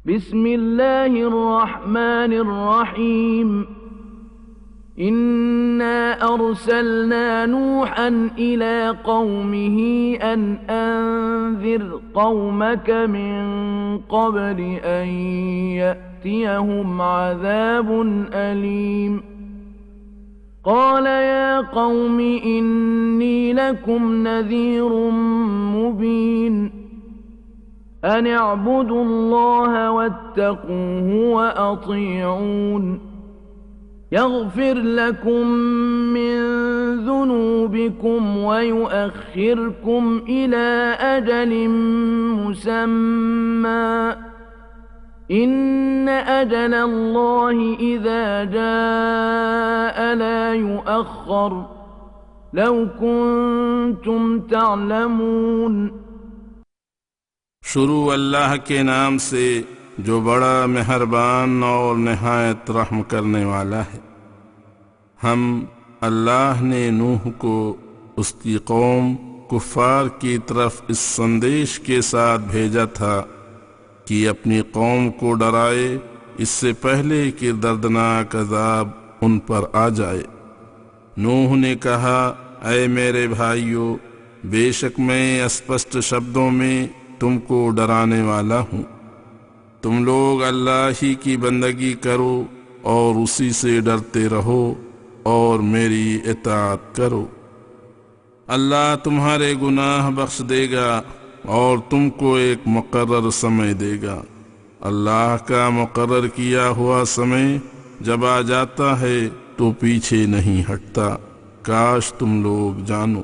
बिस्मिल्लाहिर रहमानिर रहीम। इन्ना अर्सलना नूहन इला कौमिही अन अंज़िर कौमक मिन क़ब्ल अन यअतियहुम अज़ाबुन अलीम। क़ाल या क़ौमि इन्नी लकुम नज़ीरुम मुबीन। अन अअ्बुदुल्लाह वत्तक़ूहु वअतीऊन। यग़फिर लकुम मिन ज़ुनूबिकुम वयुअख़्खिरकुम इला अजलिम मुसम्मा। इन्न अजलल्लाहि इज़ा जाअ ला युअख़्ख़र। लौ कुन्तुम तअलमून। शुरू अल्लाह के नाम से जो बड़ा मेहरबान और निहायत रहम करने वाला है। हम अल्लाह ने नूह को उसकी कौम कुफ़ार की तरफ इस संदेश के साथ भेजा था कि अपनी कौम को डराए इससे पहले कि दर्दनाक अज़ाब उन पर आ जाए। नूह ने कहा, ऐ मेरे भाइयों, बेशक मैं स्पष्ट शब्दों में तुमको डराने वाला हूँ। तुम लोग अल्लाह ही की बंदगी करो और उसी से डरते रहो और मेरी इताअत करो। अल्लाह तुम्हारे गुनाह बख्श देगा और तुमको एक मुकर्रर समय देगा। अल्लाह का मुकर्रर किया हुआ समय जब आ जाता है तो पीछे नहीं हटता। काश तुम लोग जानो।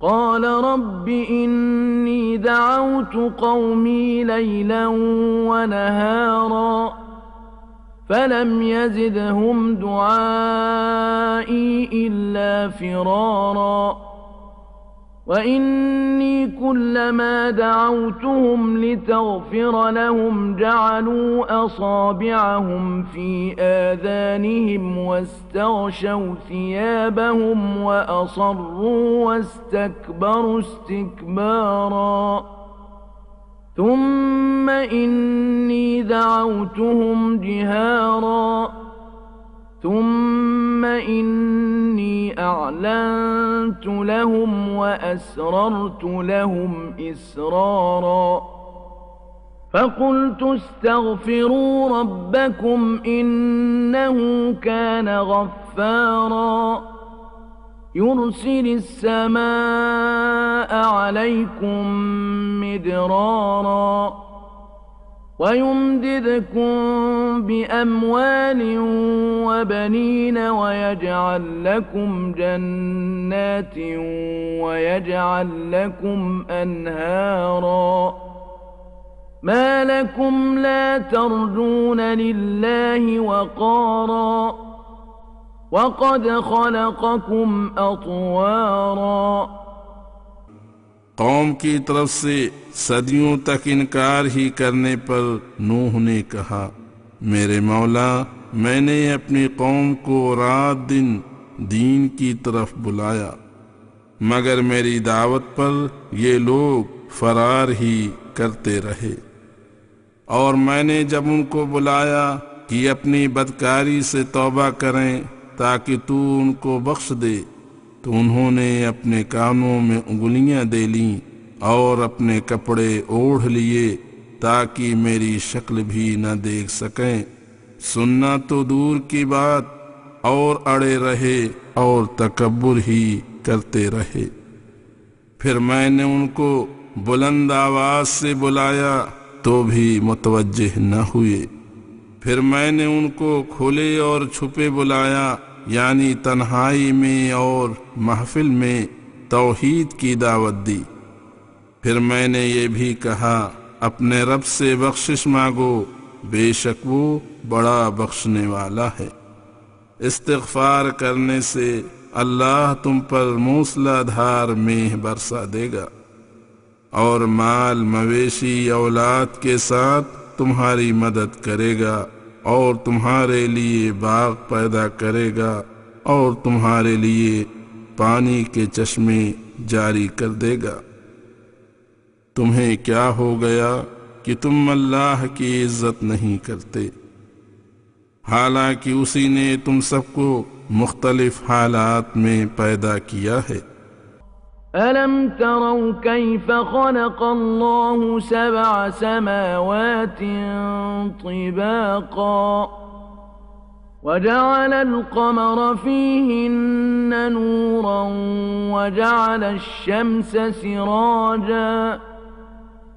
क़ाल रब्बि इन्नी दअवतु क़ौमी लैलन व नहारा फलम यज़िदहुम दुआई इल्ला फ़िरारा। वइन्नी कुल्लमा दअवतुहुम लितग़फ़िर लहुम जअलू असाबिअहुम फ़ी आज़ानिहिम वस्तग़शव थियाबहुम वअसर्रू वस्तकबरू इस्तिकबारा। थुम्म इन्नी दअवतुहुम जिहारा थुम्म इन्नी अअलनतु लहुम वअस्ररतु लहुम इसरारा। फ़क़ुल्तु इस्तग़फ़िरू रब्बकुम इन्नहु कान गफ़्फ़ारा। युरसिलिस समाअ अलैकुम मिदरारा वयुमदिदकुम बिअम्वाल वबनीन वयजअल लकुम जन्नात वयजअल लकुम अन्हारा। मा लकुम ला तर्जून लिल्लाहि वक़ारा वक़द खलक़कुम अत्वारा। कौम की तरफ से सदियों तक इनकार ही करने पर नूह ने कहा, मेरे मौला, मैंने अपनी कौम को रात दिन दीन की तरफ बुलाया, मगर मेरी दावत पर ये लोग फरार ही करते रहे। और मैंने जब उनको बुलाया कि अपनी बदकारी से तौबा करें ताकि तू उनको बख्श दे, तो उन्होंने अपने कानों में उंगलियां दे लीं और अपने कपड़े ओढ़ लिए ताकि मेरी शक्ल भी न देख सकें। सुनना तो दूर की बात, और अड़े रहे और तकब्बुर ही करते रहे। फिर मैंने उनको बुलंद आवाज से बुलाया तो भी मुतवज्जिह न हुए। फिर मैंने उनको खुले और छुपे बुलाया, यानी तन्हाई में और महफिल में तौहीद की दावत दी। फिर मैंने ये भी कहा, अपने रब से बख्शिश मांगो, बेशक वो बड़ा बख्शने वाला है। इस्तिग़फ़ार करने से अल्लाह तुम पर मूसलाधार मेह बरसा देगा और माल मवेशी औलाद के साथ तुम्हारी मदद करेगा और तुम्हारे लिए बाग पैदा करेगा और तुम्हारे लिए पानी के चश्मे जारी कर देगा। तुम्हें क्या हो गया कि तुम अल्लाह की इज्जत नहीं करते, हालांकि उसी ने तुम सबको मुख्तलिफ हालात में पैदा किया है। अलम तरौ कैफ खलक़ल्लाहु सबअ समावातिन तिबाक़ा वजअलल क़मर फ़ीहिन्ना नूरन वजअलश शम्स सिराजा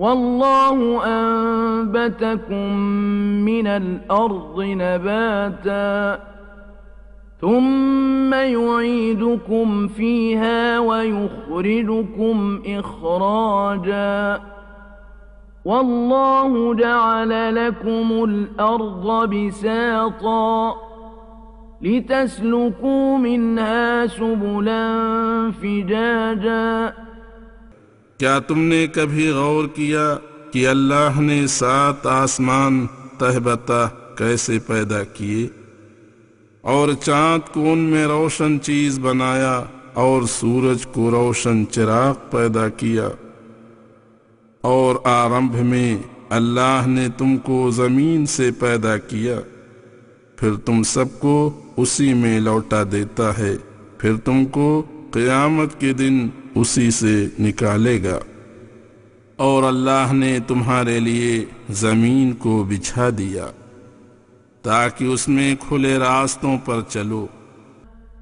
वल्लाहु अंबतकुम मिनल अर्ज़ि नबाता ثم يعيدكم فيها ويخرجكم إخراجا والله جعل لكم الأرض بساطا لتسلكوا منها سبلا فجاجا क्या तुमने कभी गौर किया कि अल्लाह ने 7 आसमान तहबता कैसे पैदा किए और चाँद को उनमें रोशन चीज बनाया और सूरज को रोशन चिराग पैदा किया, और आरंभ में अल्लाह ने तुमको जमीन से पैदा किया, फिर तुम सबको उसी में लौटा देता है, फिर तुमको क़यामत के दिन उसी से निकालेगा। और अल्लाह ने तुम्हारे लिए जमीन को बिछा दिया ताकि उसमें खुले रास्तों पर चलो।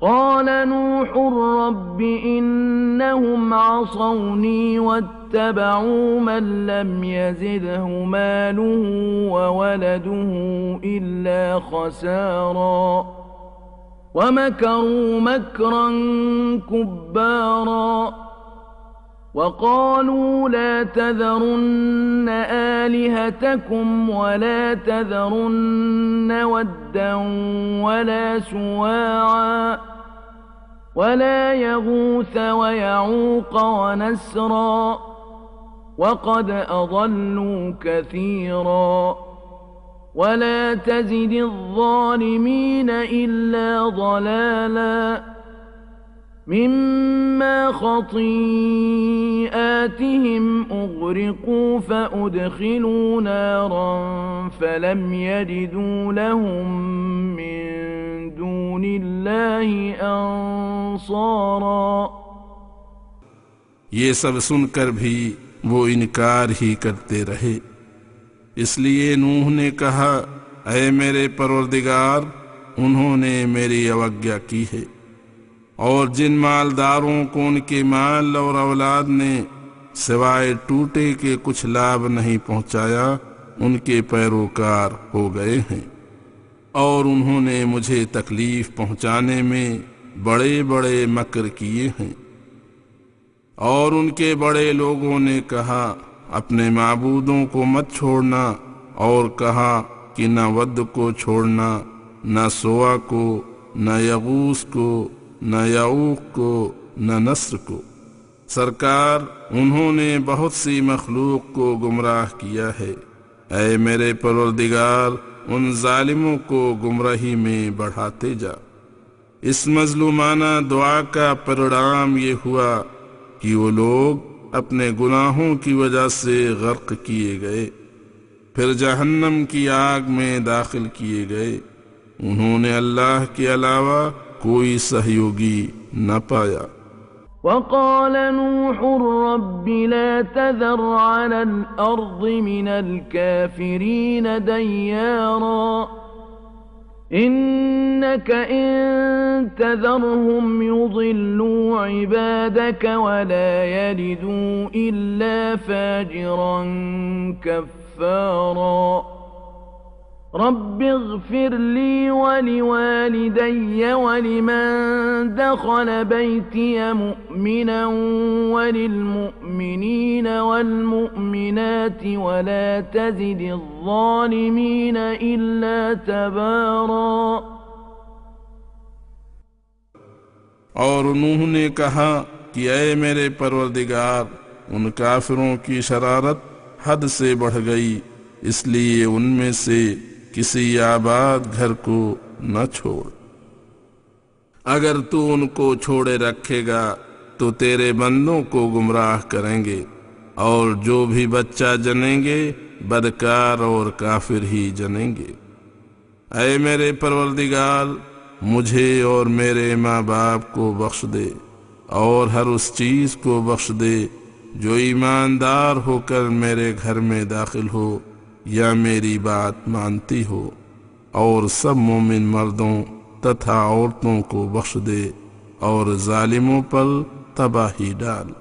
क़ाल नूह रब्बि इन्नहुम असौनी वत्तबअू मन लम यज़िदहु मालुहु व वलदुहु इल्ला खसारा वमकरू मकरन कुब्बारा वक़ालू ला तज़रुन्न आलिहतकुम वला तज़रुन्न वद्दन वला सुवाआ वला यगूथ वयऊक़ वनस्रा वक़द अज़ल्लू कसीरा वला तज़िदि الظالمين इल्ला ضلاला मिम्मा खतीआतिहिम उग़रिक़ू फ़उदख़िलू नारन फ़लम यजिदू लहुम मिन दूनिल्लाहि अंसारा। ये सब सुनकर भी वो इनकार ही करते रहे, इसलिए नूह ने कहा, ऐ मेरे परवरदिगार, उन्होंने मेरी अवज्ञा की है और जिन मालदारों को उनके माल और औलाद ने सिवाय टूटे के कुछ लाभ नहीं पहुंचाया, उनके पैरोकार हो गए हैं। और उन्होंने मुझे तकलीफ पहुंचाने में बड़े बड़े मकर किए हैं। और उनके बड़े लोगों ने कहा, अपने माबूदों को मत छोड़ना, और कहा कि न वद को छोड़ना, न सोआ को, न यगूस को, न यऊक़ को, न नस्र को। सरकार, उन्होंने बहुत सी मखलूक को गुमराह किया है। ऐ मेरे परवरदिगार, उन जालिमों को गुमराही में बढ़ाते जा। इस मजलूमाना दुआ का परिणाम ये हुआ कि वो लोग अपने गुनाहों की वजह से गर्क किए गए, फिर जहन्नम की आग में दाखिल किए गए। उन्होंने अल्लाह के अलावा कोई सहयोगी न पाया। वक़ाल नूह रब्बि ला तज़र अलल अर्ज़ि मिनल काफ़िरीन दय्यारा इन्नक इन तज़रहुम युज़िल्लू इबादक वला यलिदू इल्ला फ़ाजिरन कफ़्फ़ारा। रब्बि इग़फ़िर ली वलिवालिदैय वलिमन दख़ल बैतिय मुअ्मिनन वलिलमुअ्मिनीन वल्मुअ्मिनाति वला तज़िदि الظालिमीन इल्ला तबारा। और नूह ने कहा कि ऐ मेरे परवरदिगार, उन काफिरों की शरारत हद से बढ़ गई, इसलिए उनमें से किसी आबाद घर को न छोड़। अगर तू उनको छोड़े रखेगा तो तेरे बंदों को गुमराह करेंगे, और जो भी बच्चा जनेंगे बदकार और काफिर ही जनेंगे। ऐ मेरे परवरदिगार, मुझे और मेरे माँ बाप को बख्श दे और हर उस चीज को बख्श दे जो ईमानदार होकर मेरे घर में दाखिल हो या मेरी बात मानती हो, और सब मोमिन मर्दों तथा औरतों को बख्श दे और जालिमों पर तबाही डाल।